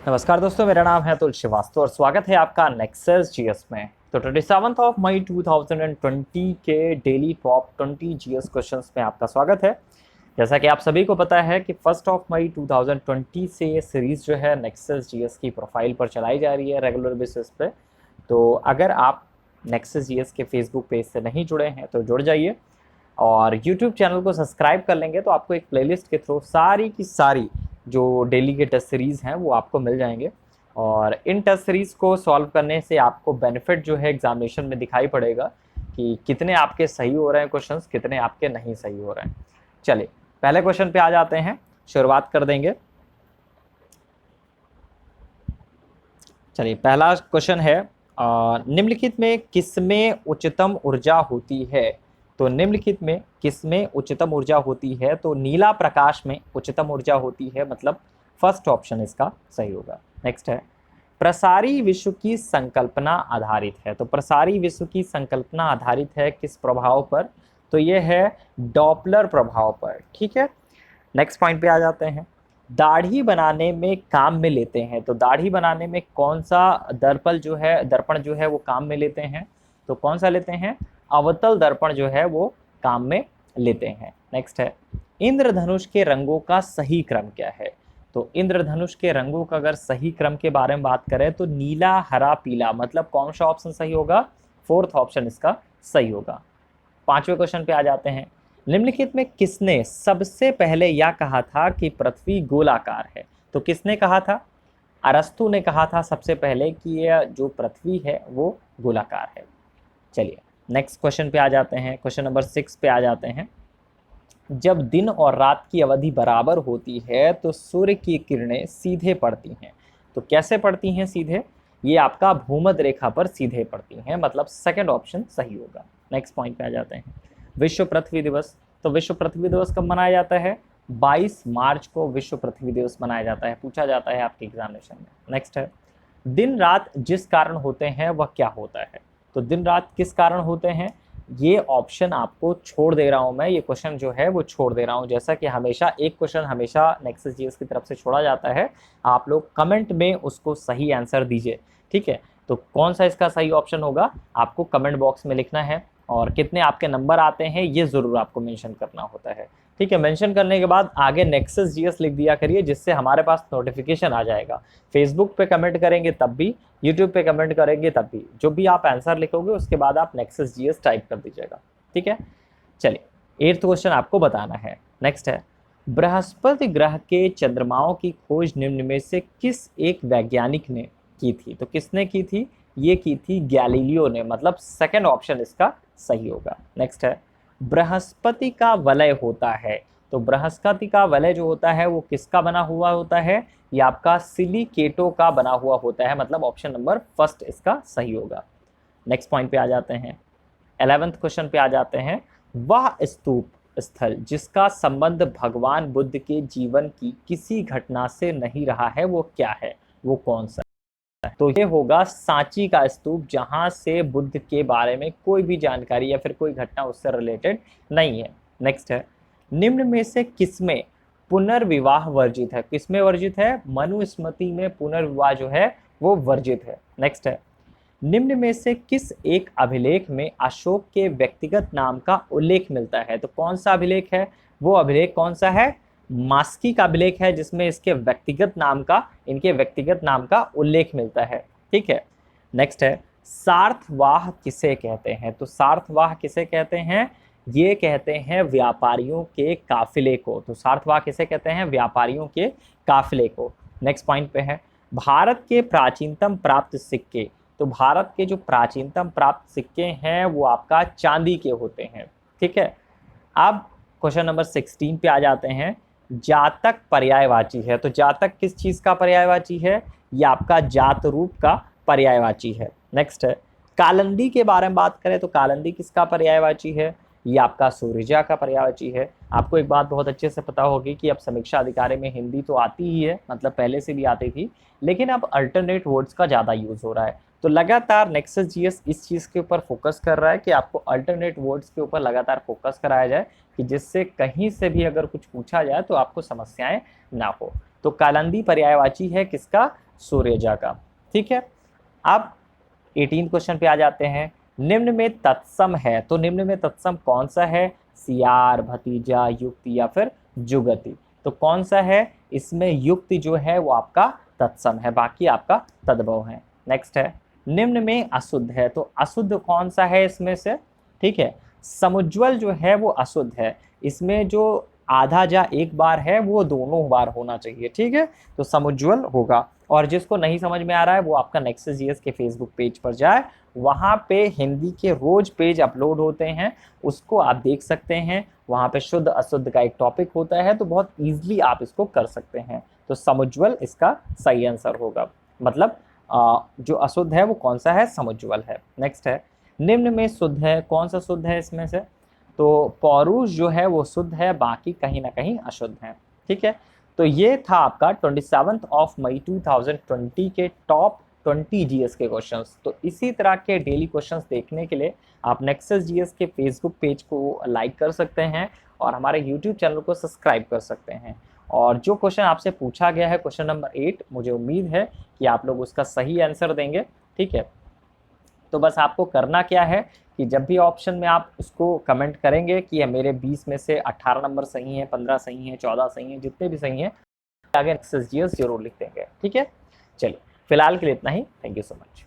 नमस्कार दोस्तों, मेरा नाम है अतुल श्रीवास्तव और स्वागत है आपका नेक्सस जीएस में। तो 27 मई 2020 के डेली टॉप 20 जीएस क्वेश्चंस में आपका स्वागत है। जैसा कि आप सभी को पता है कि 1 मई 2020 से ये सीरीज़ जो है नेक्सस जीएस की प्रोफाइल पर चलाई जा रही है रेगुलर बेसिस पे। तो अगर आप नेक्सस जीएस के फेसबुक पेज से नहीं जुड़े हैं तो जुड़ जाइए और यूट्यूब चैनल को सब्सक्राइब कर लेंगे तो आपको एक प्लेलिस्ट के थ्रू सारी की सारी जो डेली के टेस्ट सीरीज़ हैं वो आपको मिल जाएंगे। और इन टेस्ट सीरीज़ को सॉल्व करने से आपको बेनिफिट जो है एग्जामिनेशन में दिखाई पड़ेगा कि कितने आपके सही हो रहे हैं क्वेश्चंस, कितने आपके नहीं सही हो रहे हैं। चलिए पहले क्वेश्चन पे आ जाते हैं, शुरुआत कर देंगे। चलिए पहला क्वेश्चन है, निम्नलिखित में किसमें उच्चतम ऊर्जा होती है। तो निम्नलिखित में किसमें उच्चतम ऊर्जा होती है, तो नीला प्रकाश में उच्चतम ऊर्जा होती है, मतलब फर्स्ट ऑप्शन इसका सही होगा। नेक्स्ट है, प्रसारी विश्व की संकल्पना आधारित है। तो प्रसारी विश्व की संकल्पना आधारित है किस प्रभाव पर, तो ये है डॉपलर प्रभाव पर। ठीक है, नेक्स्ट पॉइंट पे आ जाते हैं। दाढ़ी बनाने में काम में लेते हैं। तो दाढ़ी बनाने में कौन सा दर्पण जो है वो काम में लेते हैं, तो कौन सा लेते हैं, अवतल दर्पण जो है वो काम में लेते हैं। नेक्स्ट है, इंद्रधनुष के रंगों का सही क्रम क्या है। तो इंद्रधनुष के रंगों का अगर सही क्रम के बारे में बात करें तो नीला, हरा, पीला, मतलब कौन सा ऑप्शन सही होगा, फोर्थ ऑप्शन इसका सही होगा। पांचवें क्वेश्चन पे आ जाते हैं। निम्नलिखित में किसने सबसे पहले यह कहा था कि पृथ्वी गोलाकार है। तो किसने कहा था, अरस्तु ने कहा था सबसे पहले कि यह जो पृथ्वी है वो गोलाकार है। चलिए नेक्स्ट क्वेश्चन पे आ जाते हैं, क्वेश्चन नंबर 6 पे आ जाते हैं। जब दिन और रात की अवधि बराबर होती है तो सूर्य की किरणें सीधे पड़ती हैं। तो कैसे पड़ती हैं सीधे, ये आपका भूमध्य रेखा पर सीधे पड़ती हैं, मतलब सेकंड ऑप्शन सही होगा। नेक्स्ट पॉइंट पे आ जाते हैं, विश्व पृथ्वी दिवस। तो विश्व पृथ्वी दिवस कब मनाया जाता है, 22 मार्च को विश्व पृथ्वी दिवस मनाया जाता है, पूछा जाता है आपके एग्जामिनेशन में। नेक्स्ट है, दिन रात जिस कारण होते हैं वह क्या होता है। तो दिन रात किस कारण होते हैं, ये ऑप्शन आपको छोड़ दे रहा हूं मैं, ये क्वेश्चन जो है वो छोड़ दे रहा हूं। जैसा कि हमेशा एक क्वेश्चन हमेशा नेक्सस जीएस की तरफ से छोड़ा जाता है, आप लोग कमेंट में उसको सही आंसर दीजिए। ठीक है, तो कौन सा इसका सही ऑप्शन होगा आपको कमेंट बॉक्स में लिखना है, और कितने आपके नंबर आते हैं ये ज़रूर आपको मेंशन करना होता है। ठीक है, मेंशन करने के बाद आगे नेक्सस जीएस लिख दिया करिए, जिससे हमारे पास नोटिफिकेशन आ जाएगा। फेसबुक पे कमेंट करेंगे तब भी, यूट्यूब पे कमेंट करेंगे तब भी, जो भी आप आंसर लिखोगे उसके बाद आप नेक्सस जीएस टाइप कर दीजिएगा। ठीक है, चलिए 8th क्वेश्चन आपको बताना है। नेक्स्ट है, बृहस्पति ग्रह के चंद्रमाओं की खोज निम्न में से किस एक वैज्ञानिक ने की थी। तो किसने की थी, ये की थी गैलीलियो ने, मतलब सेकंड ऑप्शन इसका सही होगा। नेक्स्ट है, बृहस्पति का वलय होता है। तो बृहस्पति का वलय जो होता है वो किसका बना हुआ होता है, ये आपका सिलिकेटों का बना हुआ होता है, मतलब ऑप्शन नंबर फर्स्ट इसका सही होगा। नेक्स्ट पॉइंट पे आ जाते हैं, 11th क्वेश्चन पे आ जाते हैं। वह स्तूप स्थल जिसका संबंध भगवान बुद्ध के जीवन की किसी घटना से नहीं रहा है वो क्या है, वो कौन सा। तो ये होगा सांची का स्तूप, जहां से बुद्ध के बारे में कोई भी जानकारी या फिर कोई घटना उससे रिलेटेड नहीं है। नेक्स्ट है, निम्न में से किसमें पुनर्विवाह वर्जित है। किसमें वर्जित है, मनुस्मृति में पुनर्विवाह जो है वो वर्जित है। नेक्स्ट है, निम्न में से किस एक अभिलेख में अशोक के व्यक्तिगत नाम का उल्लेख मिलता है। तो कौन सा अभिलेख है, वो अभिलेख कौन सा है, मास्की का अभिलेख है, जिसमें इनके व्यक्तिगत नाम का उल्लेख मिलता है। ठीक है, नेक्स्ट है, सार्थवाह किसे कहते हैं। तो सार्थवाह किसे कहते हैं, ये कहते हैं व्यापारियों के काफिले को। तो सार्थवाह किसे कहते हैं, व्यापारियों के काफिले को। नेक्स्ट पॉइंट पे है, भारत के प्राचीनतम प्राप्त सिक्के। तो भारत के जो प्राचीनतम प्राप्त सिक्के हैं वो आपका चांदी के होते हैं। ठीक है, अब क्वेश्चन नंबर 16 पे आ जाते हैं। जातक पर्यायवाची है। तो जातक किस चीज का पर्यायवाची है, ये आपका जात रूप का पर्यायवाची है। नेक्स्ट है, कालंदी के बारे में बात करें तो कालंदी किसका पर्यायवाची है, ये आपका सूर्यजा का पर्यायवाची है। आपको एक बात बहुत अच्छे से पता होगी कि अब समीक्षा अधिकारी में हिंदी तो आती ही है, मतलब पहले से भी आती थी, लेकिन अब अल्टरनेट वर्ड्स का ज़्यादा यूज़ हो रहा है। तो लगातार नेक्सस जीएस इस चीज़ के ऊपर फोकस कर रहा है कि आपको अल्टरनेट वर्ड्स के ऊपर लगातार फोकस कराया जाए, कि जिससे कहीं से भी अगर कुछ पूछा जाए तो आपको समस्याएं ना हो। तो कालंदी पर्यायवाची है किसका? सूर्यजा का। ठीक है, अब 18 क्वेश्चन पे आ जाते हैं। निम्न में तत्सम है, तो निम्न में तत्सम कौन सा है? सियार, भतीजा, युक्ति या फिर जुगति। तो कौन सा है? इसमें युक्ति जो है वो आपका तत्सम है, बाकी आपका तद्भव है। नेक्स्ट है, निम्न में अशुद्ध है, तो अशुद्ध कौन सा है इसमें से? ठीक है, समुज्ज्वल जो है वो अशुद्ध है, इसमें जो आधा जा एक बार है वो दोनों बार होना चाहिए। ठीक है, तो समुज्ज्वल होगा। और जिसको नहीं समझ में आ रहा है वो आपका नेक्सस जीएस के फेसबुक पेज पर जाए, वहाँ पे हिंदी के रोज पेज अपलोड होते हैं, उसको आप देख सकते हैं। वहाँ पे शुद्ध अशुद्ध का एक टॉपिक होता है, तो बहुत ईजिली आप इसको कर सकते हैं। तो समुज्ज्वल इसका सही आंसर होगा, मतलब जो अशुद्ध है वो कौन सा है? समुज्ज्वल है। नेक्स्ट है, निम्न में शुद्ध है, कौन सा शुद्ध है इसमें से? तो पौरुष जो है वो शुद्ध है, बाकी कहीं ना कहीं अशुद्ध है। ठीक है, तो ये था आपका 27 मई 2020 के टॉप 20 जीएस के क्वेश्चंस। तो इसी तरह के डेली क्वेश्चंस देखने के लिए आप नेक्सस जीएस के फेसबुक पेज को लाइक कर सकते हैं और हमारे यूट्यूब चैनल को सब्सक्राइब कर सकते हैं। और जो क्वेश्चन आपसे पूछा गया है, क्वेश्चन नंबर 8, मुझे उम्मीद है कि आप लोग उसका सही आंसर देंगे। ठीक है, तो बस आपको करना क्या है कि जब भी ऑप्शन में आप उसको कमेंट करेंगे कि मेरे 20 में से 18 नंबर सही हैं, 15 सही हैं, 14 सही हैं, जितने भी सही हैं, आगे नेक्सस जीएस जरूर लिख देंगे। ठीक है, चलिए फिलहाल के लिए इतना ही। Thank you so much.